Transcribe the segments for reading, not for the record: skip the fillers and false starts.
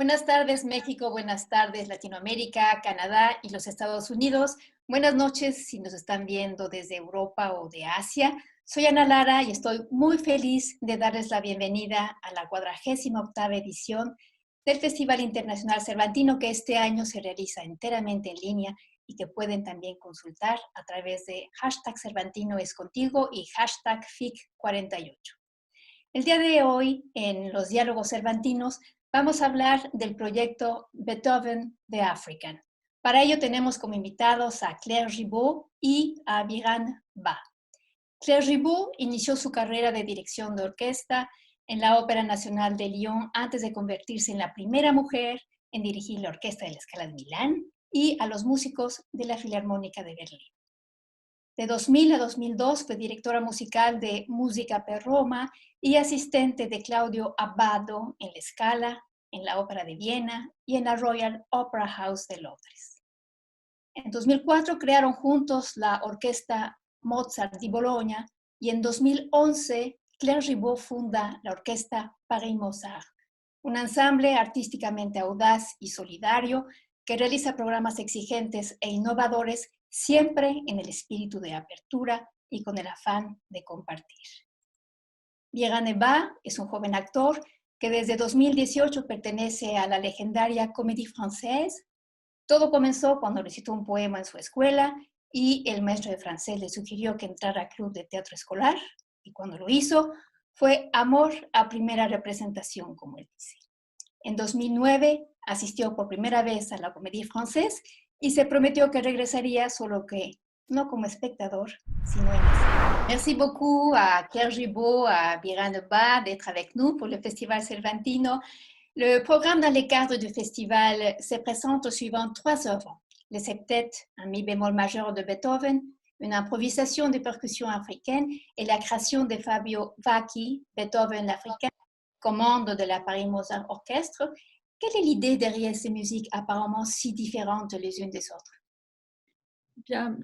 Buenas tardes México, buenas tardes Latinoamérica, Canadá y los Estados Unidos. Buenas noches si nos están viendo desde Europa o de Asia. Soy Ana Lara y estoy muy feliz de darles la bienvenida a la 48ª edición del Festival Internacional Cervantino, que este año se realiza enteramente en línea y que pueden también consultar a través de hashtag Cervantino es contigo y hashtag FIC48. El día de hoy, en los diálogos cervantinos, vamos a hablar del proyecto Beethoven de African. Para ello tenemos como invitados a Claire Gibault y a Biran Ba. Claire Gibault inició su carrera de dirección de orquesta en la Ópera Nacional de Lyon antes de convertirse en la primera mujer en dirigir la Orquesta de la Scala de Milán y a los músicos de la Filarmónica de Berlín. De 2000 a 2002 fue directora musical de Música per Roma y asistente de Claudio Abbado en la Scala, en la Ópera de Viena y en la Royal Opera House de Londres. En 2004 crearon juntos la Orquesta Mozart di Bologna y en 2011 Claire Gibault funda la Orquesta Paris Mozart, un ensamble artísticamente audaz y solidario que realiza programas exigentes e innovadores siempre en el espíritu de apertura y con el afán de compartir. Biran Ba es un joven actor que desde 2018 pertenece a la legendaria Comédie Française. Todo comenzó cuando recitó un poema en su escuela y el maestro de francés le sugirió que entrara al club de teatro escolar y cuando lo hizo fue amor a primera representación, como él dice. En 2009 asistió por primera vez a la Comédie Française y se prometió que regresaría, solo que no como espectador, sino en escena. Merci beaucoup à Claire Gibault, à Biran Ba d'être avec nous pour le Festival Cervantino. Le programme dans le cadre du festival se présente suivant 3 œuvres. Le septet, un mi bémol majeur de Beethoven, une improvisation de percussions africaines et la création de Fabio Vacchi, Beethoven l'Africain, commande de la Paris Mozart Orchestre. Quelle est l'idée derrière ces musiques apparemment si différentes les unes des autres? Bien,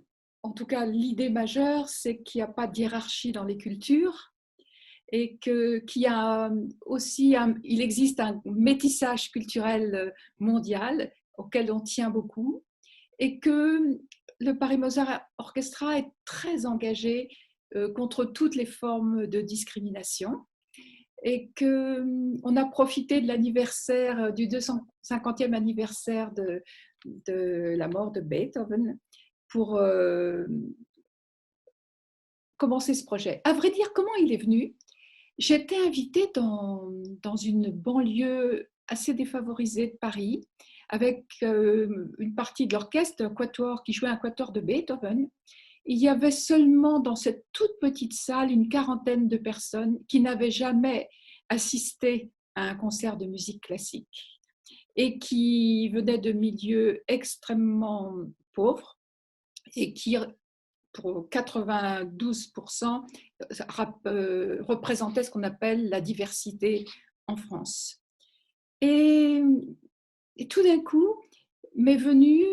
en tout cas, l'idée majeure, c'est qu'il n'y a pas de hiérarchie dans les cultures et qu'il y a aussi il existe un métissage culturel mondial auquel on tient beaucoup et que le Paris Mozart Orchestra est très engagé contre toutes les formes de discrimination et qu'on a profité de l'anniversaire, du 250e anniversaire de la mort de Beethoven pour commencer ce projet. À vrai dire, comment il est venu? J'étais invitée dans une banlieue assez défavorisée de Paris avec une partie de l'orchestre, un quatuor qui jouait un quatuor de Beethoven. Il y avait seulement dans cette toute petite salle une quarantaine de personnes qui n'avaient jamais assisté à un concert de musique classique et qui venaient de milieux extrêmement pauvres et qui, pour 92%, représentaient ce qu'on appelle la diversité en France. Et tout d'un coup, m'est venu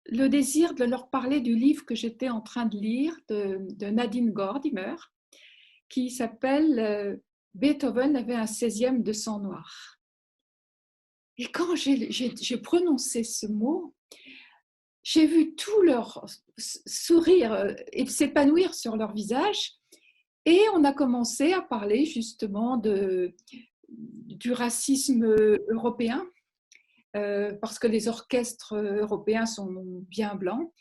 le désir de leur parler du livre que j'étais en train de lire de Nadine Gordimer, qui s'appelle Beethoven avait un 16e de sang noir. Et quand j'ai prononcé ce mot, j'ai vu tout leur sourire et s'épanouir sur leur visage et on a commencé à parler justement du racisme européen parce que les orchestres européens sont bien blancs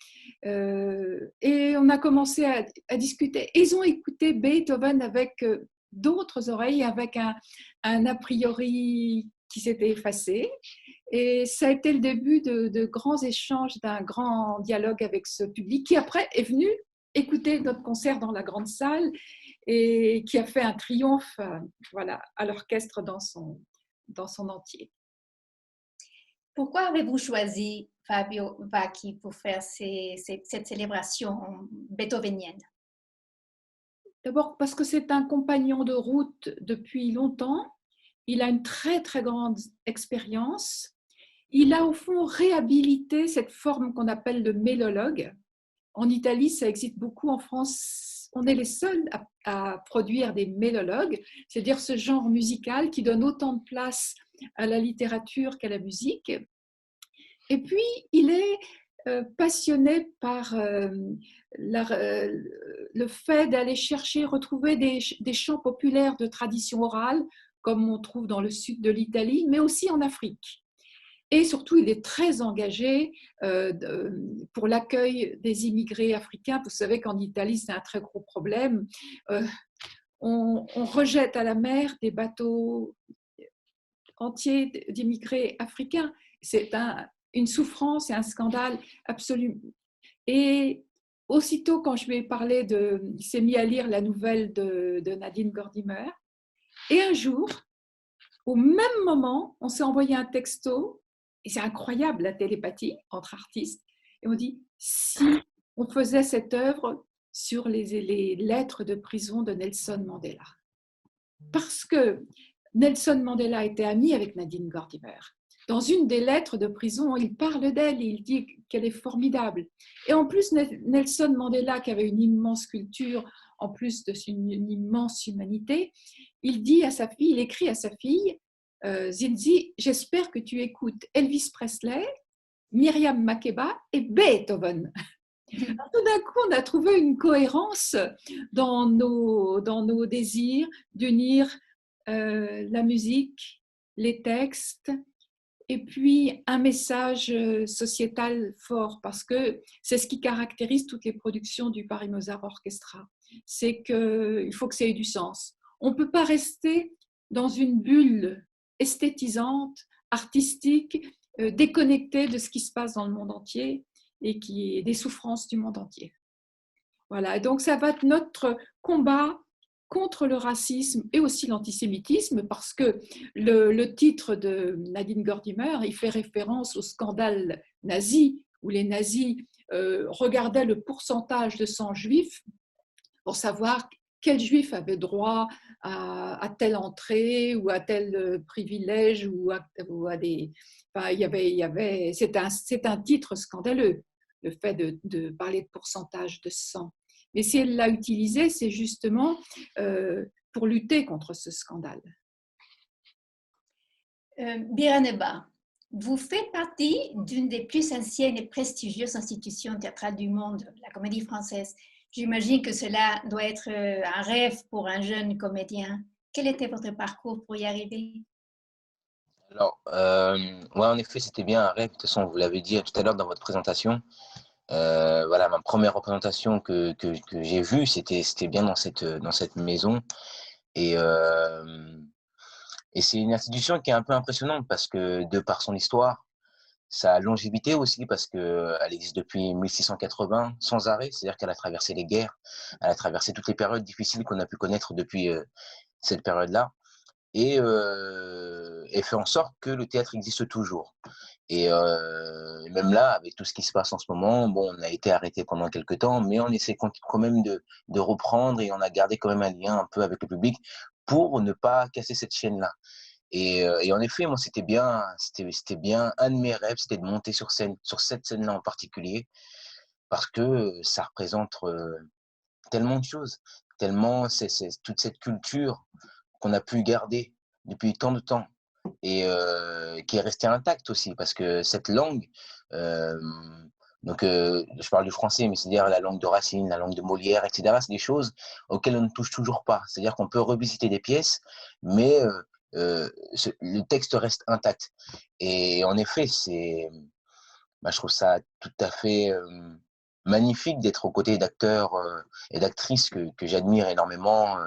et on a commencé à discuter. Ils ont écouté Beethoven avec d'autres oreilles, avec un a priori qui s'était effacé. Et ça a été le début de grands échanges, d'un grand dialogue avec ce public qui après est venu écouter notre concert dans la grande salle et qui a fait un triomphe voilà, à l'orchestre dans son entier. Pourquoi avez-vous choisi Fabio Vacchi pour faire cette célébration beethovenienne? D'abord parce que c'est un compagnon de route depuis longtemps. Il a une très très grande expérience. Il a au fond réhabilité cette forme qu'on appelle le mélologue. En Italie, ça existe beaucoup. En France, on est les seuls à produire des mélologues, c'est-à-dire ce genre musical qui donne autant de place à la littérature qu'à la musique. Et puis, il est passionné par le fait d'aller chercher, retrouver des chants populaires de tradition orale, comme on trouve dans le sud de l'Italie, mais aussi en Afrique. Et surtout, il est très engagé pour l'accueil des immigrés africains. Vous savez qu'en Italie, c'est un très gros problème. On rejette à la mer des bateaux entiers d'immigrés africains. C'est une souffrance et un scandale absolu. Et aussitôt, quand je lui ai parlé il s'est mis à lire la nouvelle de Nadine Gordimer. Et un jour, au même moment, on s'est envoyé un texto, et c'est incroyable la télépathie entre artistes, et on dit, si on faisait cette œuvre sur les lettres de prison de Nelson Mandela. Parce que Nelson Mandela était ami avec Nadine Gordimer. Dans une des lettres de prison, il parle d'elle, il dit qu'elle est formidable. Et en plus, Nelson Mandela, qui avait une immense culture, en plus d'une immense humanité, il écrit à sa fille, Zinzi, j'espère que tu écoutes Elvis Presley, Myriam Makeba et Beethoven. Tout d'un coup, on a trouvé une cohérence dans nos désirs d'unir la musique, les textes, et puis un message sociétal fort, parce que c'est ce qui caractérise toutes les productions du Paris Mozart Orchestra. C'est qu'il faut que ça ait du sens. On ne peut pas rester dans une bulle esthétisante, artistique, déconnectée de ce qui se passe dans le monde entier et qui est des souffrances du monde entier. Voilà, donc ça va être notre combat contre le racisme et aussi l'antisémitisme, parce que le titre de Nadine Gordimer, il fait référence au scandale nazi, où les nazis regardaient le pourcentage de sang juif pour savoir quel juif avait droit à telle entrée ou à tel privilège ou à des... Enfin, c'est un titre scandaleux, le fait de parler de pourcentage de sang. Mais si elle l'a utilisé, c'est justement pour lutter contre ce scandale. Biraneba, vous faites partie d'une des plus anciennes et prestigieuses institutions théâtrales du monde, la Comédie Française. J'imagine que cela doit être un rêve pour un jeune comédien. Quel était votre parcours pour y arriver? Alors, ouais, en effet, c'était bien un rêve. De toute façon, vous l'avez dit tout à l'heure dans votre présentation. Voilà, ma première représentation que j'ai vue, c'était bien dans cette maison. Et, et c'est une institution qui est un peu impressionnante parce que, de par son histoire, sa longévité aussi, parce qu'elle existe depuis 1680 sans arrêt, c'est-à-dire qu'elle a traversé les guerres, elle a traversé toutes les périodes difficiles qu'on a pu connaître depuis cette période-là. Et fait en sorte que le théâtre existe toujours. Et même là, avec tout ce qui se passe en ce moment, bon, on a été arrêté pendant quelques temps, mais on essaie quand même de reprendre et on a gardé quand même un lien un peu avec le public pour ne pas casser cette chaîne-là. Et en effet, moi, c'était bien, un de mes rêves, c'était de monter sur scène, sur cette scène-là en particulier, parce que ça représente tellement de choses, tellement c'est toute cette culture qu'on a pu garder depuis tant de temps et qui est restée intacte aussi parce que cette langue, je parle du français, mais c'est-à-dire la langue de Racine, la langue de Molière, etc., c'est des choses auxquelles on ne touche toujours pas. C'est-à-dire qu'on peut revisiter des pièces, mais le texte reste intact. Et en effet, je trouve ça tout à fait magnifique d'être aux côtés d'acteurs et d'actrices que j'admire énormément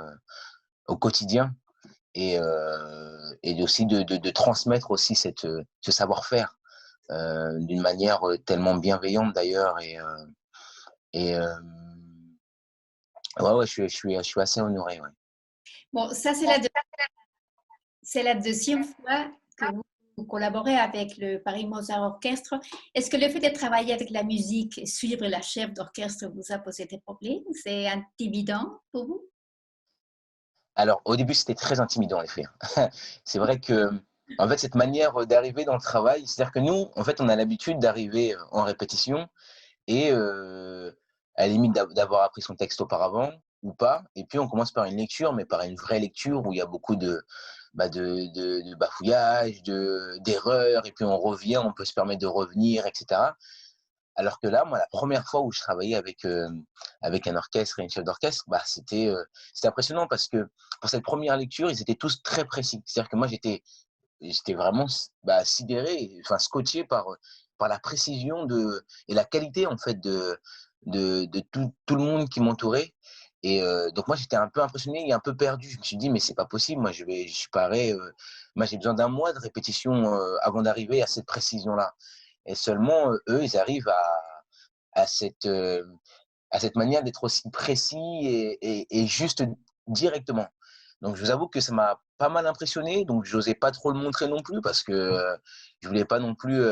au quotidien et aussi de transmettre aussi ce savoir-faire d'une manière tellement bienveillante d'ailleurs et ouais, je suis assez honoré. Ouais. Bon, ça, c'est la deuxième fois que vous collaborez avec le Paris Mozart Orchestre. Est-ce que le fait de travailler avec la musique et suivre la chef d'orchestre vous a posé des problèmes? C'est intimidant pour vous? Alors, au début, c'était très intimidant, en effet. C'est vrai que, en fait, cette manière d'arriver dans le travail, c'est-à-dire que nous, en fait, on a l'habitude d'arriver en répétition et à la limite d'avoir appris son texte auparavant ou pas. Et puis, on commence par une lecture, mais par une vraie lecture où il y a beaucoup de bafouillage, d'erreurs, et puis on revient, on peut se permettre de revenir, etc. Alors que là, moi, la première fois où je travaillais avec un orchestre et une chef d'orchestre, c'était impressionnant parce que pour cette première lecture, ils étaient tous très précis. C'est-à-dire que moi, j'étais vraiment sidéré, enfin scotché par la précision et la qualité en fait de tout le monde qui m'entourait. Et donc moi j'étais un peu impressionné et un peu perdu. Je me suis dit mais c'est pas possible, moi je suis paré, moi j'ai besoin d'un mois de répétition avant d'arriver à cette précision-là. Et seulement eux ils arrivent à cette euh, à cette manière d'être aussi précis et juste directement. Donc, je vous avoue que ça m'a pas mal impressionné. Donc, j'osais pas trop le montrer non plus parce que je voulais pas non plus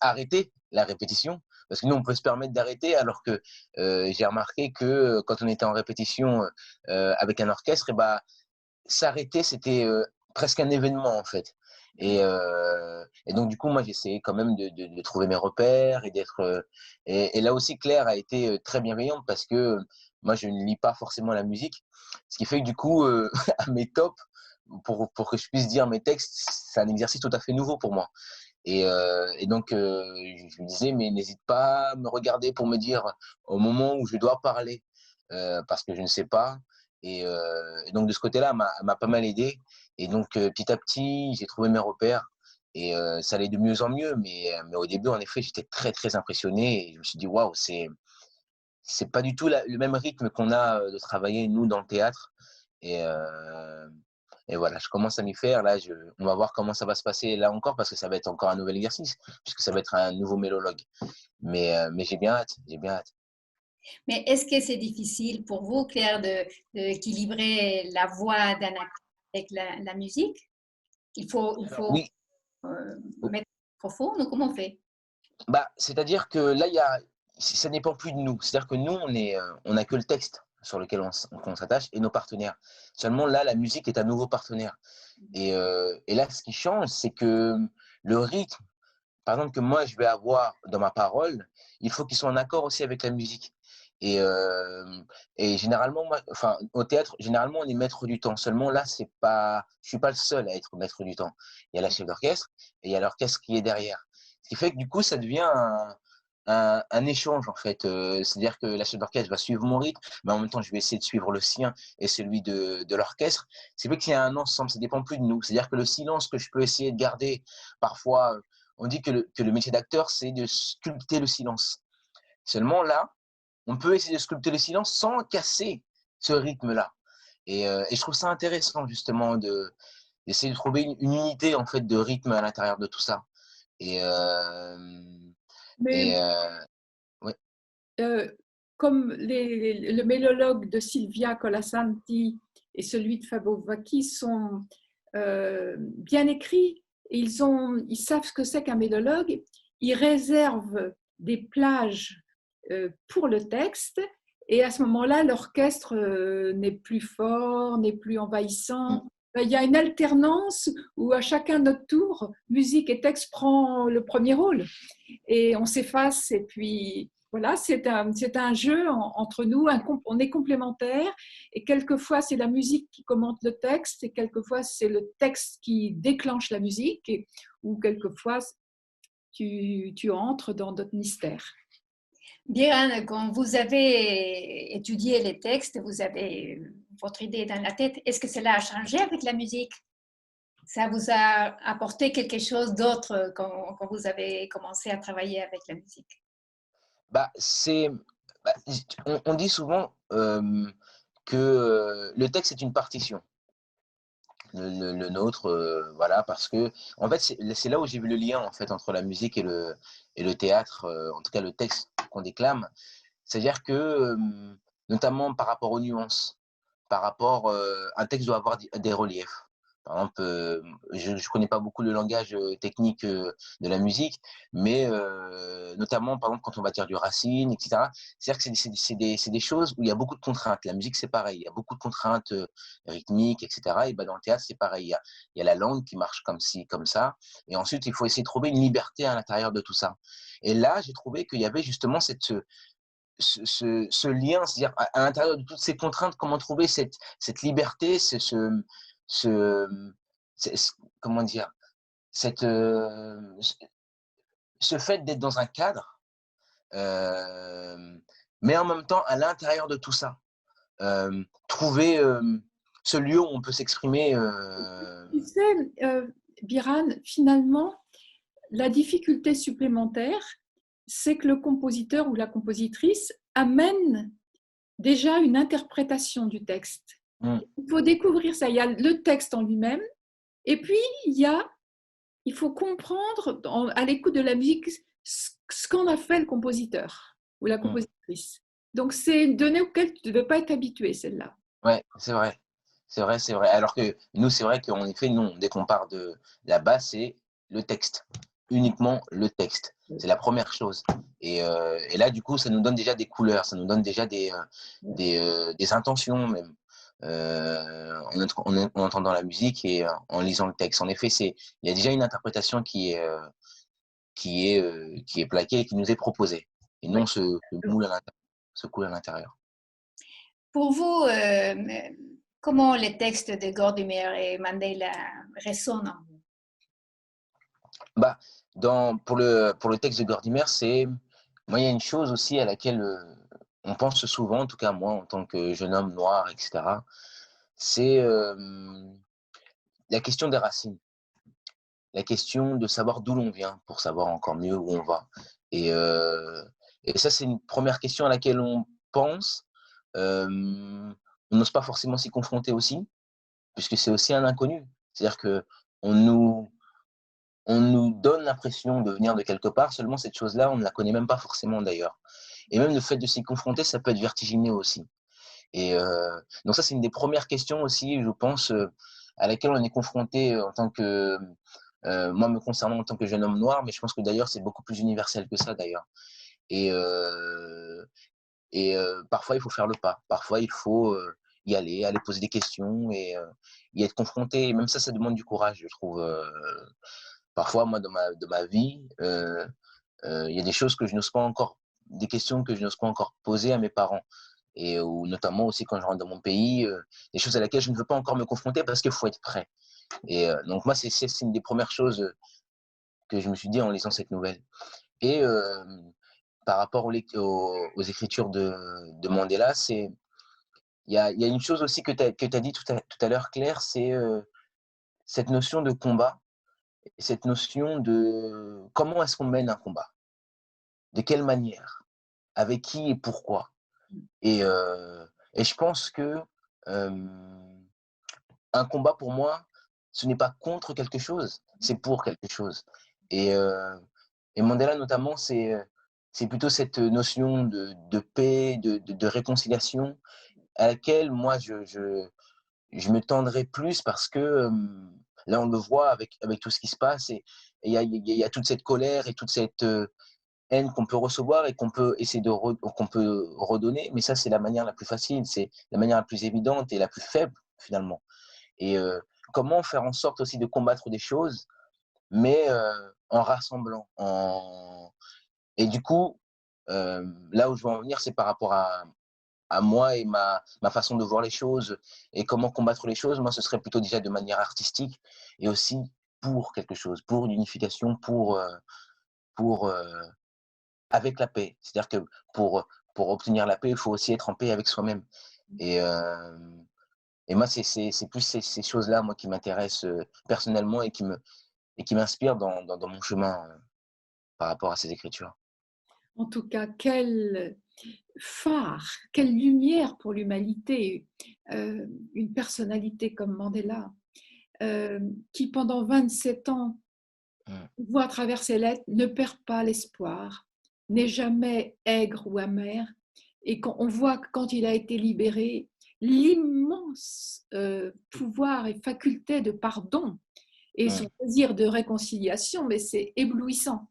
arrêter la répétition. Parce que nous, on peut se permettre d'arrêter, alors que j'ai remarqué que quand on était en répétition avec un orchestre, s'arrêter, c'était presque un événement en fait. Et donc, du coup, moi, j'essayais quand même de trouver mes repères et d'être. Et là aussi, Claire a été très bienveillante parce que moi, je ne lis pas forcément la musique. Ce qui fait que, du coup, à mes tops, pour que je puisse dire mes textes, c'est un exercice tout à fait nouveau pour moi. Et donc, je lui disais, mais n'hésite pas à me regarder pour me dire au moment où je dois parler, parce que je ne sais pas. Et donc, de ce côté-là, elle m'a pas mal aidé. Et donc, petit à petit, j'ai trouvé mes repères. Et ça allait de mieux en mieux. Mais au début, en effet, j'étais très, très impressionné. Et je me suis dit, waouh, c'est pas du tout le même rythme qu'on a de travailler, nous, dans le théâtre. Et, euh, et voilà, je commence à m'y faire. Là, on va voir comment ça va se passer là encore, parce que ça va être encore un nouvel exercice, puisque ça va être un nouveau mélologue. Mais j'ai bien hâte, j'ai bien hâte. Mais est-ce que c'est difficile pour vous, Claire, d'équilibrer la voix d'un acteur avec la musique? Il Alors, faut oui, mettre le microphone ou comment on fait? c'est-à-dire que là, ça ne dépend plus de nous. C'est-à-dire que nous, on a que le texte sur lequel qu'on s'attache et nos partenaires. Seulement là, la musique est un nouveau partenaire. Et là, ce qui change, c'est que le rythme, par exemple, que moi je vais avoir dans ma parole, il faut qu'il soit en accord aussi avec la musique. Et, euh, et généralement, moi, enfin, au théâtre, généralement, on est maître du temps. Seulement là, je suis pas le seul à être maître du temps. Il y a la chef d'orchestre et il y a l'orchestre qui est derrière. Ce qui fait que du coup, ça devient un échange en fait. C'est-à-dire que la chef d'orchestre va suivre mon rythme, mais en même temps, je vais essayer de suivre le sien et celui de l'orchestre. C'est vrai qu'il y a un ensemble, ça dépend plus de nous. C'est-à-dire que le silence que je peux essayer de garder parfois, on dit que le métier d'acteur, c'est de sculpter le silence. Seulement là, on peut essayer de sculpter le silence sans casser ce rythme-là. Et je trouve ça intéressant justement d'essayer de trouver une unité en fait de rythme à l'intérieur de tout ça. Et, Mais et ouais. euh, comme le mélologue de Silvia Colasanti et celui de Fabo Vacchi sont bien écrits, ils savent ce que c'est qu'un mélologue, ils réservent des plages pour le texte, et à ce moment-là, l'orchestre n'est plus fort, n'est plus envahissant. Il y a une alternance où à chacun notre tour, musique et texte prend le premier rôle et on s'efface et puis voilà, c'est un jeu entre nous, on est complémentaires et quelquefois c'est la musique qui commente le texte et quelquefois c'est le texte qui déclenche la musique ou quelquefois tu entres dans d'autres mystères. Bien, quand vous avez étudié les textes, vous avez votre idée dans la tête, est-ce que cela a changé avec la musique? Ça vous a apporté quelque chose d'autre quand vous avez commencé à travailler avec la musique? Bah, c'est, on dit souvent que le texte est une partition. Le nôtre, voilà, parce que en fait, c'est là où j'ai vu le lien en fait entre la musique et le théâtre, en tout cas le texte qu'on déclame. C'est-à-dire que, notamment par rapport aux nuances, par rapport, un texte doit avoir des reliefs. Par exemple, je ne connais pas beaucoup le langage technique de la musique, mais notamment, par exemple, quand on va dire du Racine, etc., c'est-à-dire que c'est des choses où il y a beaucoup de contraintes. La musique, c'est pareil, il y a beaucoup de contraintes rythmiques, etc. Et ben, dans le théâtre, c'est pareil. Il y a la langue qui marche comme ci, comme ça. Et ensuite, il faut essayer de trouver une liberté à l'intérieur de tout ça. Et là, j'ai trouvé qu'il y avait justement ce lien, c'est-à-dire à l'intérieur de toutes ces contraintes, comment trouver cette liberté, ce, comment dire, cette, ce fait d'être dans un cadre, mais en même temps, à l'intérieur de tout ça, trouver ce lieu où on peut s'exprimer. Tu sais, Biran, finalement, la difficulté supplémentaire, c'est que le compositeur ou la compositrice amène déjà une interprétation du texte. Il faut découvrir ça. Il y a le texte en lui-même, et puis il faut comprendre à l'écoute de la musique ce qu'en a fait le compositeur ou la compositrice. Donc, c'est une donnée auquel tu ne devais pas être habitué, celle-là. Ouais, c'est vrai. C'est vrai, c'est vrai. Alors que nous, c'est vrai qu'en effet, non, dès qu'on part de la base, c'est le texte. Uniquement le texte. C'est la première chose. Et là, du coup, ça nous donne déjà des couleurs, ça nous donne déjà des intentions même. En entendant la musique et en lisant le texte. En effet, il y a déjà une interprétation qui est plaquée et qui nous est proposée. Et non ce moule à l'intérieur, ce coule à l'intérieur. Pour vous, comment les textes de Gordimer et Mandela résonnent en vous? Bah, pour le texte de Gordimer, moi, il y a une chose aussi à laquelle on pense souvent, en tout cas moi, en tant que jeune homme noir, etc., c'est la question des racines, la question de savoir d'où l'on vient pour savoir encore mieux où on va. Et, et ça, c'est une première question à laquelle on pense. On n'ose pas forcément s'y confronter aussi, puisque c'est aussi un inconnu. C'est-à-dire que on nous donne l'impression de venir de quelque part, seulement cette chose-là, on ne la connaît même pas forcément d'ailleurs. Et même le fait de s'y confronter, ça peut être vertigineux aussi. Et donc ça, c'est une des premières questions aussi, je pense, à laquelle on est confronté en tant que, moi me concernant en tant que jeune homme noir, mais je pense que d'ailleurs c'est beaucoup plus universel que ça d'ailleurs. Et, parfois il faut faire le pas, parfois il faut y aller poser des questions et y être confronté. Et même ça demande du courage, je trouve. Parfois, moi, dans ma vie, il y a des choses que je n'ose pas encore, des questions que je n'ose pas encore poser à mes parents. Et ou notamment aussi quand je rentre dans mon pays, des choses à laquelle je ne veux pas encore me confronter parce qu'il faut être prêt. Et donc moi, c'est une des premières choses que je me suis dit en lisant cette nouvelle. Et par rapport aux écritures de Mandela, il y a une chose aussi que tu as dit tout à l'heure, Claire, c'est cette notion de combat, et cette notion de comment est-ce qu'on mène un combat, de quelle manière, avec qui et pourquoi. Et, et je pense que un combat pour moi, ce n'est pas contre quelque chose, c'est pour quelque chose. Et, et Mandela notamment, c'est plutôt cette notion de paix, de réconciliation à laquelle moi je me tendrais plus parce que là on le voit avec tout ce qui se passe et il y a toute cette colère et toute cette haine qu'on peut recevoir et qu'on peut essayer qu'on peut redonner, mais ça c'est la manière la plus facile, c'est la manière la plus évidente et la plus faible finalement. Et comment faire en sorte aussi de combattre des choses, mais en rassemblant. Et du coup, là où je veux en venir, c'est par rapport à moi et ma façon de voir les choses et comment combattre les choses. Moi, ce serait plutôt déjà de manière artistique et aussi pour quelque chose, pour une unification, pour avec la paix. C'est-à-dire que pour obtenir la paix, il faut aussi être en paix avec soi-même. Et, et moi, c'est plus ces choses-là, moi, qui m'intéressent personnellement et qui m'inspirent dans mon chemin par rapport à ces écritures. En tout cas, quel phare, quelle lumière pour l'humanité, une personnalité comme Mandela, qui pendant 27 ans voit à travers ses lettres, ne perd pas l'espoir, n'est jamais aigre ou amer, et on voit que quand il a été libéré, l'immense pouvoir et faculté de pardon et son désir de réconciliation, mais c'est éblouissant.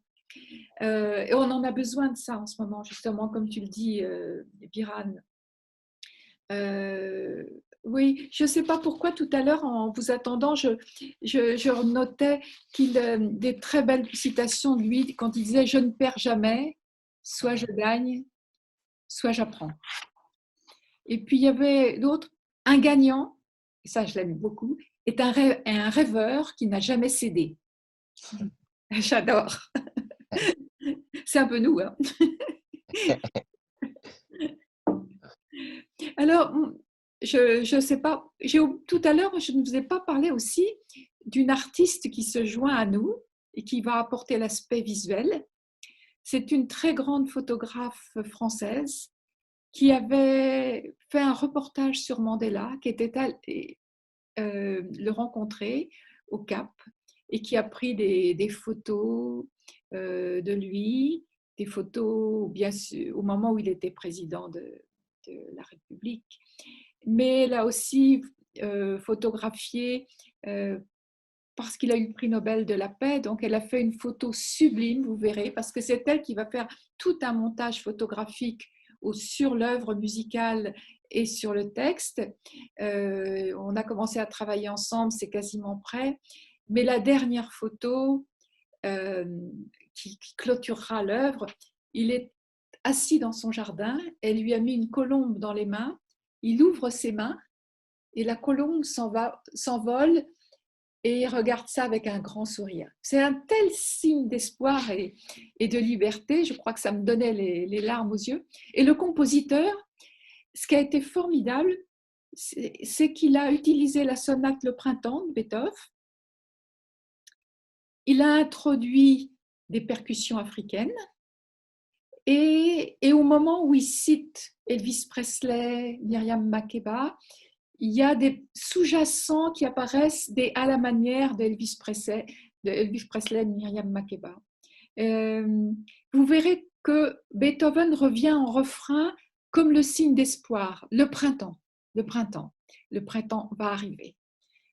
Et on en a besoin de ça en ce moment, justement, comme tu le dis, Biran. Oui, je ne sais pas pourquoi tout à l'heure, en vous attendant, je notais des très belles citations de lui quand il disait « Je ne perds jamais, soit je gagne, soit j'apprends. Et puis il y avait d'autres, un gagnant, et ça je l'aime beaucoup, est un rêveur qui n'a jamais cédé. J'adore. C'est un peu nous, hein. Alors, je ne sais pas, tout à l'heure, je ne vous ai pas parlé aussi d'une artiste qui se joint à nous et qui va apporter l'aspect visuel. C'est une très grande photographe française qui avait fait un reportage sur Mandela, qui était allée le rencontrer au Cap et qui a pris des photos de lui, des photos bien sûr au moment où il était président de la République, mais elle a aussi photographié parce qu'il a eu le prix Nobel de la paix, donc elle a fait une photo sublime, vous verrez, parce que c'est elle qui va faire tout un montage photographique sur l'œuvre musicale et sur le texte. On a commencé à travailler ensemble, c'est quasiment prêt, mais la dernière photo qui clôturera l'œuvre, il est assis dans son jardin, elle lui a mis une colombe dans les mains, il ouvre ses mains et la colombe s'envole et regarde ça avec un grand sourire. C'est un tel signe d'espoir et de liberté, je crois que ça me donnait les larmes aux yeux. Et le compositeur, ce qui a été formidable, c'est qu'il a utilisé la sonate Le Printemps de Beethoven, il a introduit des percussions africaines, et au moment où il cite Elvis Presley, Myriam Makeba, il y a des sous-jacents qui apparaissent à la manière d'Elvis Presley, et Myriam Makeba. Vous verrez que Beethoven revient en refrain comme le signe d'espoir, le printemps va arriver.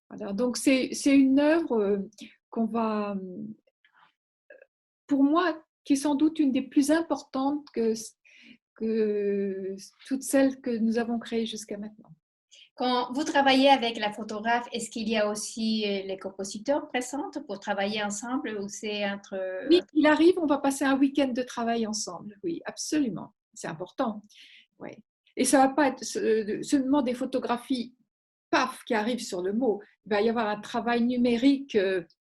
Voilà, donc c'est une œuvre qu'on va, pour moi, qui est sans doute une des plus importantes que toutes celles que nous avons créées jusqu'à maintenant. Quand vous travaillez avec la photographe, est-ce qu'il y a aussi les compositeurs présents pour travailler ensemble ou c'est entre... Oui, il arrive, on va passer un week-end de travail ensemble. Oui, absolument. C'est important. Oui. Et ça ne va pas être seulement des photographies, paf, qui arrivent sur le mot. Il va y avoir un travail numérique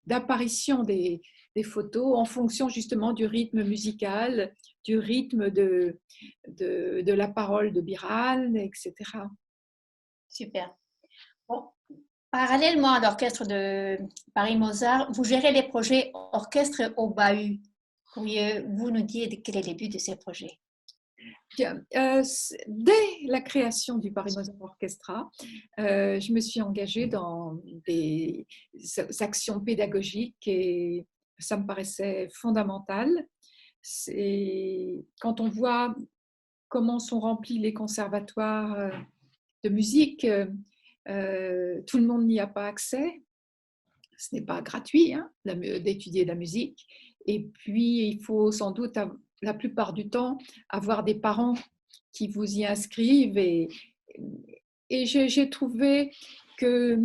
d'apparition des photos en fonction justement du rythme musical, du rythme de la parole de Biran, etc. Super. Bon. Parallèlement à l'orchestre de Paris-Mozart, vous gérez les projets orchestre au Bahut. Pourriez-vous nous dire quel est le but de ces projets? Bien, dès la création du Paris-Mozart Orchestra, je me suis engagée dans des actions pédagogiques et ça me paraissait fondamental. Quand on voit comment sont remplis les conservatoires de musique, tout le monde n'y a pas accès. Ce n'est pas gratuit hein, d'étudier la musique. Et puis, il faut sans doute, la plupart du temps, avoir des parents qui vous y inscrivent. Et j'ai trouvé que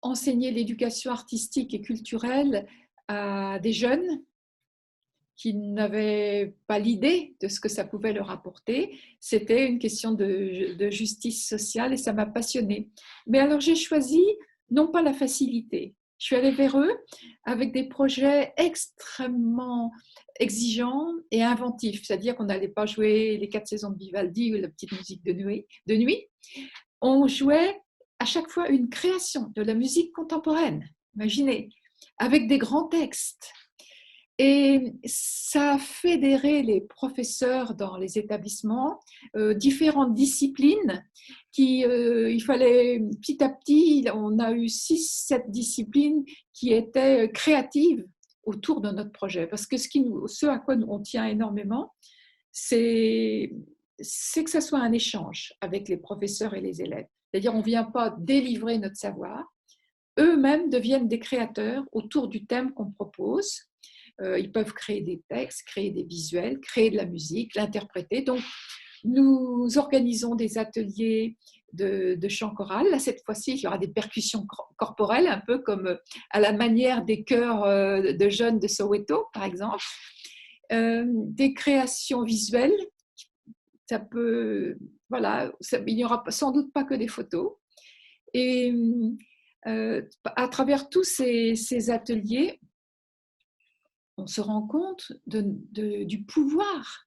enseigner l'éducation artistique et culturelle à des jeunes qui n'avaient pas l'idée de ce que ça pouvait leur apporter, c'était une question de justice sociale et ça m'a passionnée. Mais alors j'ai choisi non pas la facilité, je suis allée vers eux avec des projets extrêmement exigeants et inventifs, c'est-à-dire qu'on n'allait pas jouer les 4 saisons de Vivaldi ou la petite musique de nuit. On jouait à chaque fois une création de la musique contemporaine, imaginez, avec des grands textes. Et ça a fédéré les professeurs dans les établissements, différentes disciplines il fallait petit à petit, on a eu 6-7 disciplines qui étaient créatives autour de notre projet. Parce que ce à quoi on tient énormément, c'est que ça soit un échange avec les professeurs et les élèves. C'est-à-dire on ne vient pas délivrer notre savoir, eux-mêmes deviennent des créateurs autour du thème qu'on propose. Ils peuvent créer des textes, créer des visuels, créer de la musique, l'interpréter. Donc, nous organisons des ateliers de chant choral. Là, cette fois-ci, il y aura des percussions corporelles, un peu comme à la manière des chœurs de jeunes de Soweto, par exemple. Des créations visuelles ça peut, voilà, il n'y aura sans doute pas que des photos. Et à travers tous ces ateliers, on se rend compte du pouvoir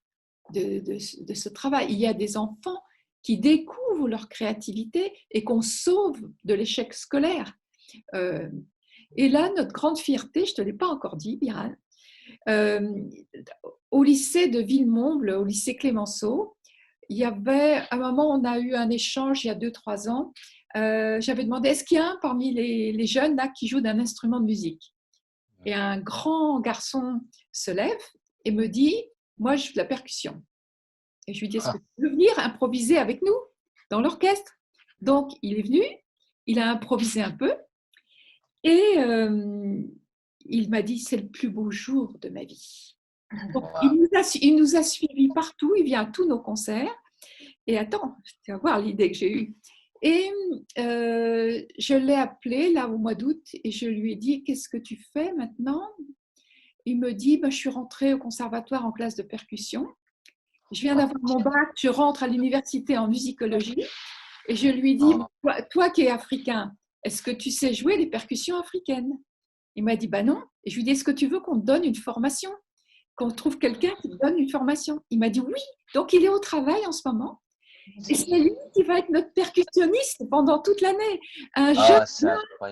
de ce travail. Il y a des enfants qui découvrent leur créativité et qu'on sauve de l'échec scolaire. Et là, notre grande fierté, je ne te l'ai pas encore dit, Biran, au lycée de Villemomble, au lycée Clémenceau, il y avait, à un moment, on a eu un échange il y a 2-3 ans. J'avais demandé, est-ce qu'il y a un parmi les jeunes là qui joue d'un instrument de musique? Et un grand garçon se lève et me dit, moi, je fais de la percussion. Et je lui dis, est-ce que tu veux venir improviser avec nous dans l'orchestre? Donc, il est venu, il a improvisé un peu et il m'a dit, c'est le plus beau jour de ma vie. Donc, il nous a suivis partout, il vient à tous nos concerts. Et attends, tu vas voir l'idée que j'ai eue. Et je l'ai appelé là au mois d'août et je lui ai dit, qu'est-ce que tu fais maintenant? Il me dit, je suis rentrée au conservatoire en classe de percussion. Je viens d'avoir mon bac, je rentre à l'université en musicologie. Et je lui dis, toi qui es africain, est-ce que tu sais jouer les percussions africaines? Il m'a dit, non. Et je lui ai dit, est-ce que tu veux qu'on te donne une formation? Qu'on trouve quelqu'un qui te donne une formation? Il m'a dit oui. Donc, il est au travail en ce moment. Et c'est lui qui va être notre percussionniste pendant toute l'année. Un jeune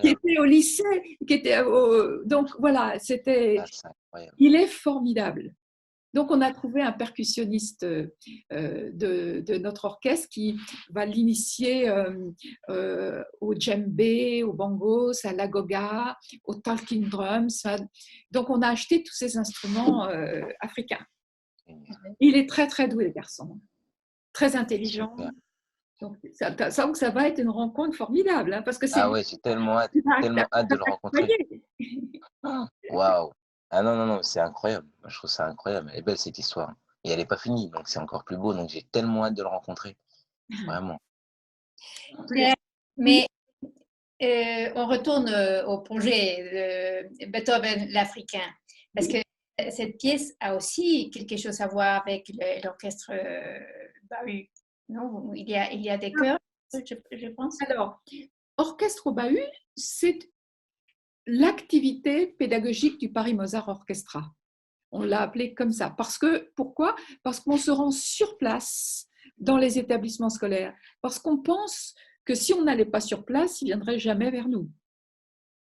qui était au lycée, donc voilà, il est formidable. Donc, on a trouvé un percussionniste de notre orchestre qui va l'initier au djembé, au bongos, à l'agoga, au talking drums. Donc, on a acheté tous ces instruments africains. Il est très, très doué, le garçon. Très intelligent. Donc, ça va être une rencontre formidable. Hein, parce que ouais, j'ai tellement hâte de le rencontrer. Waouh! Ah non, c'est incroyable. Je trouve ça incroyable. Elle est belle cette histoire. Et elle n'est pas finie, donc c'est encore plus beau. Donc j'ai tellement hâte de le rencontrer. Vraiment. Mais on retourne au projet de Beethoven l'Africain. Parce que cette pièce a aussi quelque chose à voir avec l'orchestre Bahut. Non, il y a des chœurs, je pense. Alors, orchestre au Bahut, c'est l'activité pédagogique du Paris Mozart Orchestra. On l'a appelé comme ça. Pourquoi? Parce qu'on se rend sur place dans les établissements scolaires. Parce qu'on pense que si on n'allait pas sur place, ils ne viendraient jamais vers nous.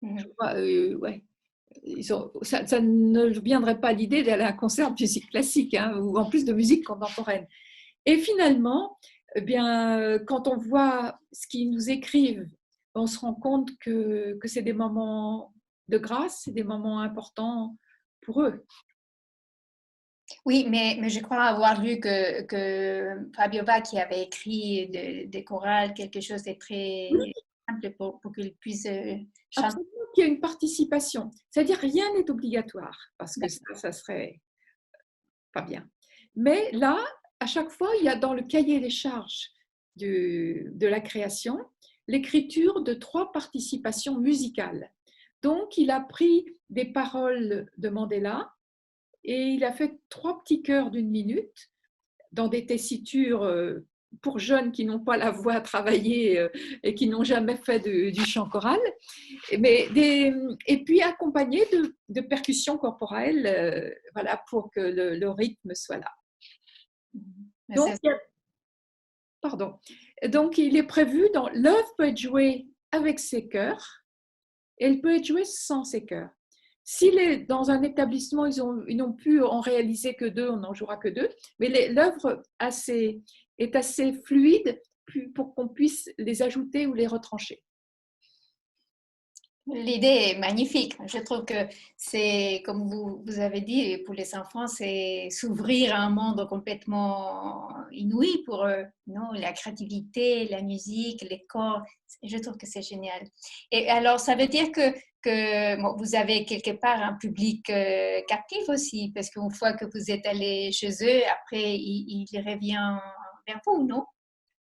Ouais. Ça ne viendrait pas l'idée d'aller à un concert de musique classique, hein, ou en plus de musique contemporaine. Et finalement, quand on voit ce qu'ils nous écrivent, on se rend compte que c'est des moments de grâce, c'est des moments importants pour eux. Oui, mais je crois avoir lu que Fabio Bacchi avait écrit des chorales, quelque chose de très simple pour qu'ils puissent chanter. Absolument qu'il y a une participation. C'est-à-dire rien n'est obligatoire, parce que ça serait pas bien. Mais là, à chaque fois, il y a dans le cahier des charges de la création l'écriture de 3 participations musicales. Donc, il a pris des paroles de Mandela et il a fait 3 petits chœurs d'1 minute dans des tessitures pour jeunes qui n'ont pas la voix à travailler et qui n'ont jamais fait du chant choral, et puis accompagné de percussions corporelles, voilà, pour que le rythme soit là. Donc, il est prévu l'œuvre peut être jouée avec ses chœurs et elle peut être jouée sans ses chœurs. S'il est dans un établissement, ils n'ont pu en réaliser que 2, on n'en jouera que 2, mais l'œuvre est assez fluide pour qu'on puisse les ajouter ou les retrancher. L'idée est magnifique. Je trouve que c'est, comme vous avez dit, pour les enfants, c'est s'ouvrir à un monde complètement inouï pour eux. Non, la créativité, la musique, les corps, je trouve que c'est génial. Et alors, ça veut dire que vous avez quelque part un public captif aussi, parce qu'une fois que vous êtes allé chez eux, après, il revient vers vous, non?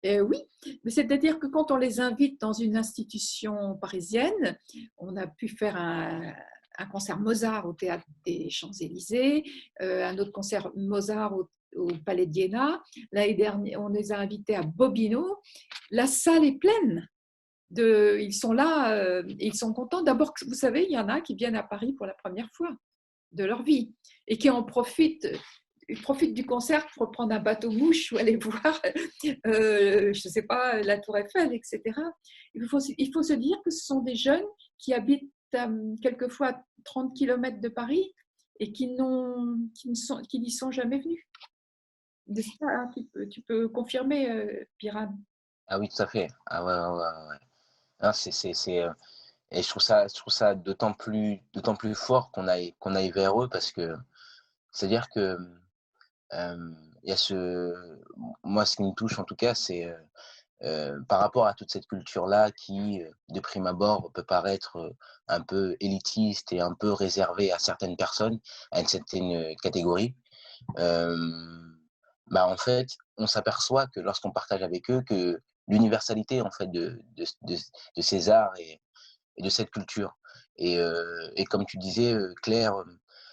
Oui, mais c'est-à-dire que quand on les invite dans une institution parisienne, on a pu faire un concert Mozart au Théâtre des Champs-Élysées, un autre concert Mozart au Palais d'Iéna. L'année dernière, on les a invités à Bobino. La salle est pleine. Ils sont là, ils sont contents. D'abord, vous savez, il y en a qui viennent à Paris pour la première fois de leur vie et qui en profitent. Ils profitent du concert pour prendre un bateau-mouche ou aller voir, je ne sais pas, la Tour Eiffel, etc. Il faut se dire que ce sont des jeunes qui habitent quelquefois 30 km de Paris et qui n'y sont jamais venus. Ça, hein, tu peux confirmer, Piran. Ah oui, tout à fait. Ah ouais, ouais, ouais, ouais. Non, et je trouve ça d'autant plus fort qu'on aille vers eux parce que c'est-à-dire que il y a moi, ce qui me touche en tout cas, c'est par rapport à toute cette culture-là qui, de prime abord, peut paraître un peu élitiste et un peu réservée à certaines personnes, à une certaine catégorie. Bah, en fait, on s'aperçoit que lorsqu'on partage avec eux que l'universalité en fait de ces arts et de cette culture. Et comme tu disais, Claire,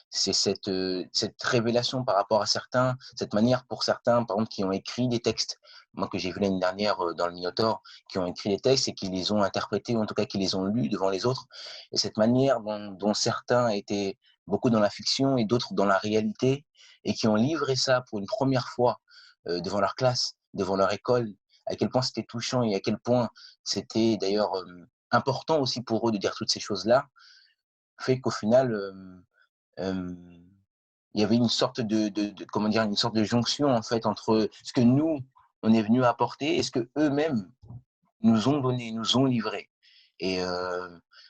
c'est cette révélation par rapport à certains, cette manière pour certains, par exemple, qui ont écrit des textes, moi que j'ai vu l'année dernière dans le Minotaure, qui ont écrit des textes et qui les ont interprétés, ou en tout cas qui les ont lus devant les autres. Et cette manière dont certains étaient beaucoup dans la fiction et d'autres dans la réalité, et qui ont livré ça pour une première fois devant leur classe, devant leur école, à quel point c'était touchant et à quel point c'était d'ailleurs important aussi pour eux de dire toutes ces choses-là, fait qu'au final, il y avait une sorte comment dire, une sorte de jonction en fait entre ce que nous on est venu apporter et ce que eux-mêmes nous ont donné, nous ont livré. Et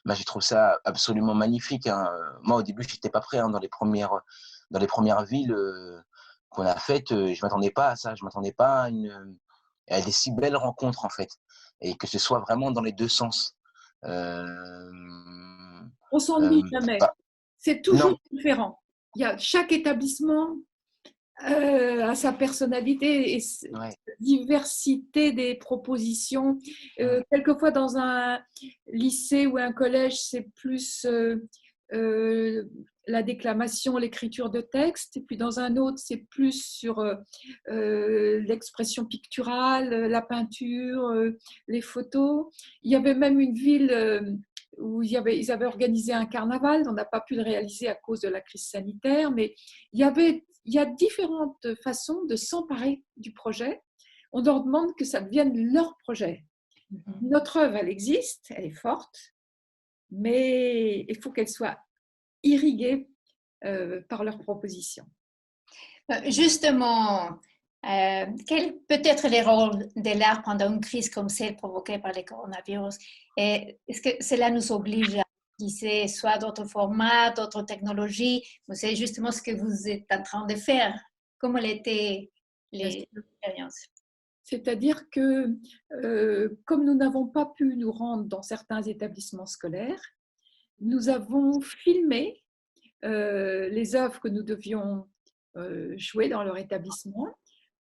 bah, je trouve ça absolument magnifique. Hein. Moi, au début, je n'étais pas prêt hein, dans les premières villes qu'on a faites. Je m'attendais pas à ça. Je m'attendais pas à des si belles rencontres en fait, et que ce soit vraiment dans les deux sens. Euh, On s'ennuie jamais. Bah, C'est non, toujours différent. Chaque établissement a sa personnalité et sa ouais, diversité des propositions. Quelquefois, dans un lycée ou un collège, c'est plus la déclamation, l'écriture de texte. Et puis dans un autre, c'est plus sur l'expression picturale, la peinture, les photos. Il y avait même une ville où ils avaient organisé un carnaval. On n'a pas pu le réaliser à cause de la crise sanitaire, mais il y a différentes façons de s'emparer du projet. On leur demande que ça devienne leur projet. Notre œuvre, elle existe, elle est forte, mais il faut qu'elle soit irriguée par leurs propositions. Justement, quel peut être le rôle de l'art pendant une crise comme celle provoquée par le coronavirus? Et est-ce que cela nous oblige à utiliser soit d'autres formats, d'autres technologies? C'est justement ce que vous êtes en train de faire. Comment était l'expérience? C'est-à-dire que, comme nous n'avons pas pu nous rendre dans certains établissements scolaires, nous avons filmé les œuvres que nous devions jouer dans leur établissement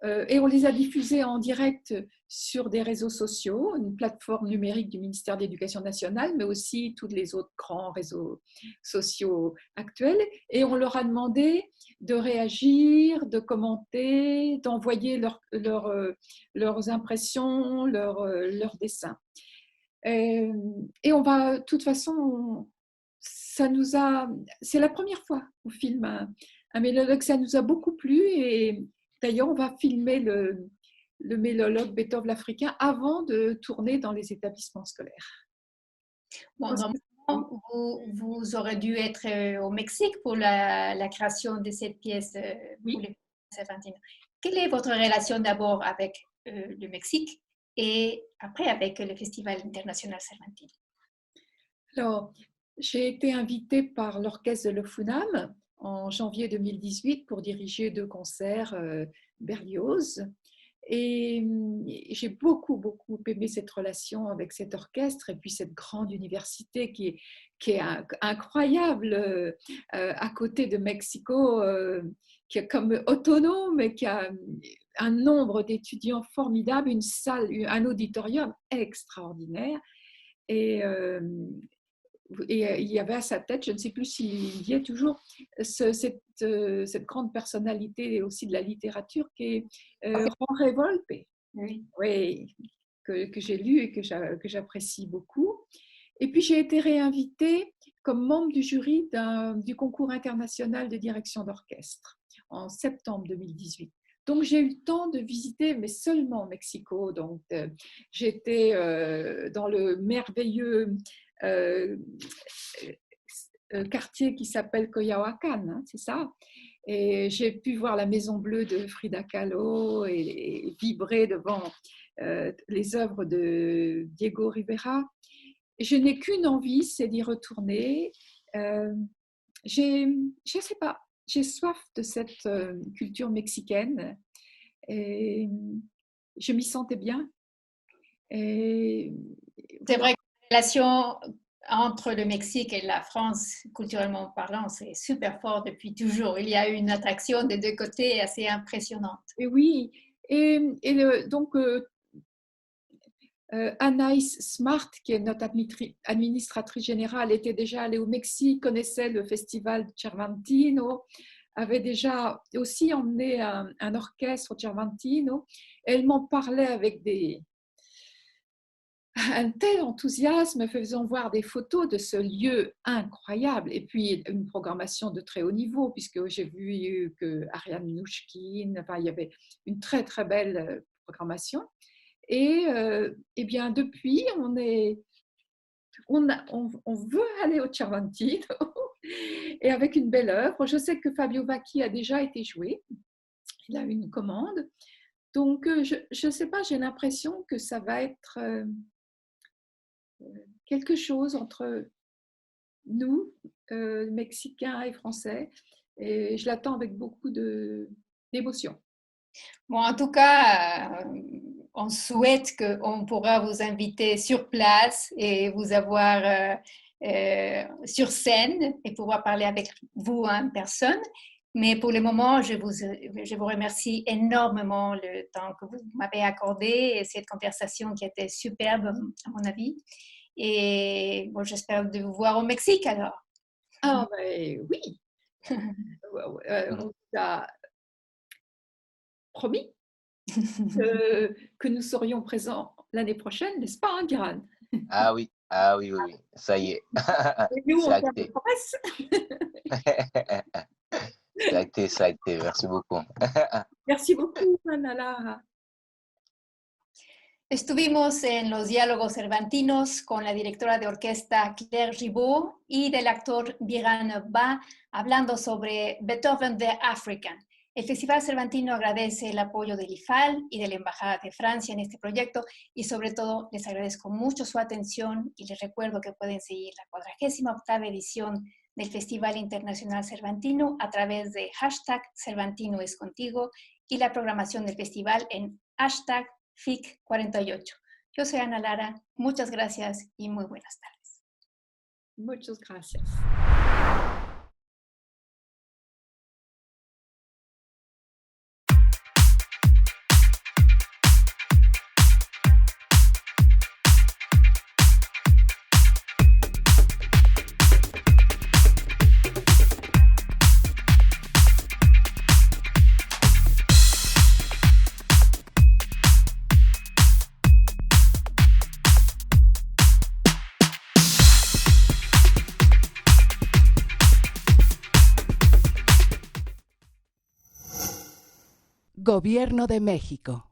et on les a diffusées en direct sur des réseaux sociaux, une plateforme numérique du ministère de l'Éducation nationale, mais aussi tous les autres grands réseaux sociaux actuels. Et on leur a demandé de réagir, de commenter, d'envoyer leurs impressions, leurs dessins. Et on va, de toute façon, c'est la première fois qu'on filme un mélologue, ça nous a beaucoup plu et d'ailleurs on va filmer le mélologue Beethoven l'Africain avant de tourner dans les établissements scolaires. Bon, normalement, vous aurez dû être au Mexique pour la création de cette pièce pour les Cervantino. Quelle est votre relation d'abord avec le Mexique et après avec le Festival international Cervantino? Alors, j'ai été invitée par l'orchestre de l'Ofunam en janvier 2018 pour diriger 2 concerts Berlioz. Et j'ai beaucoup, beaucoup aimé cette relation avec cet orchestre et puis cette grande université qui est incroyable à côté de Mexico, qui est comme autonome et qui a un nombre d'étudiants formidable, une salle, un auditorium extraordinaire. Et il y avait à sa tête, je ne sais plus s'il y est toujours, cette grande personnalité aussi de la littérature qui est Jorge Volpe. Oui. Oui, que j'ai lu et que j'apprécie beaucoup. Et puis j'ai été réinvitée comme membre du jury du concours international de direction d'orchestre en septembre 2018. Donc j'ai eu le temps de visiter, mais seulement Mexico. Donc j'étais dans le merveilleux quartier qui s'appelle Coyoacán, hein, c'est ça. Et j'ai pu voir la Maison Bleue de Frida Kahlo et vibrer devant les œuvres de Diego Rivera. Et je n'ai qu'une envie, c'est d'y retourner. Je ne sais pas, j'ai soif de cette culture mexicaine et je m'y sentais bien. Et C'est vrai que la relation entre le Mexique et la France, culturellement parlant, c'est super fort depuis toujours. Il y a une attraction des deux côtés assez impressionnante. Et oui, donc Anaïs Smart, qui est notre administratrice générale, était déjà allée au Mexique, connaissait le festival Cervantino, avait déjà aussi emmené un orchestre au Cervantino. Elle m'en parlait avec un tel enthousiasme, faisant voir des photos de ce lieu incroyable et puis une programmation de très haut niveau, puisque j'ai vu que Ariane Mnouchkine, enfin, il y avait une très très belle programmation. Et bien depuis, on veut aller au Cervantino et avec une belle œuvre. Je sais que Fabio Vacchi a déjà été joué, il a une commande. Donc, je ne sais pas, j'ai l'impression que ça va être quelque chose entre nous, Mexicains et Français, et je l'attends avec beaucoup d'émotion. Bon, en tout cas, on souhaite qu'on pourra vous inviter sur place et vous avoir sur scène et pouvoir parler avec vous en personne. Mais pour le moment, je vous remercie énormément le temps que vous m'avez accordé et cette conversation qui était superbe, à mon avis. Et bon, j'espère de vous voir au Mexique alors. Ah, ben oui! On vous a promis que nous serions présents l'année prochaine, n'est-ce pas, hein, Giran? Ah oui, oui, oui, ça y est. Et nous, C'est on fait acté. la promesse. C'est acté, c'est acté. Merci beaucoup. Merci beaucoup, Manala. Estuvimos en los diálogos cervantinos con la directora de orquesta Claire Ribaud y del actor Viran Ba hablando sobre Beethoven the African. El Festival Cervantino agradece el apoyo del IFAL y de la Embajada de Francia en este proyecto y sobre todo les agradezco mucho su atención y les recuerdo que pueden seguir la 48ª edición del Festival Internacional Cervantino a través de #CervantinoEsContigo y la programación del festival en #FIC48. Yo soy Ana Lara, muchas gracias y muy buenas tardes. Muchas gracias. Gobierno de México.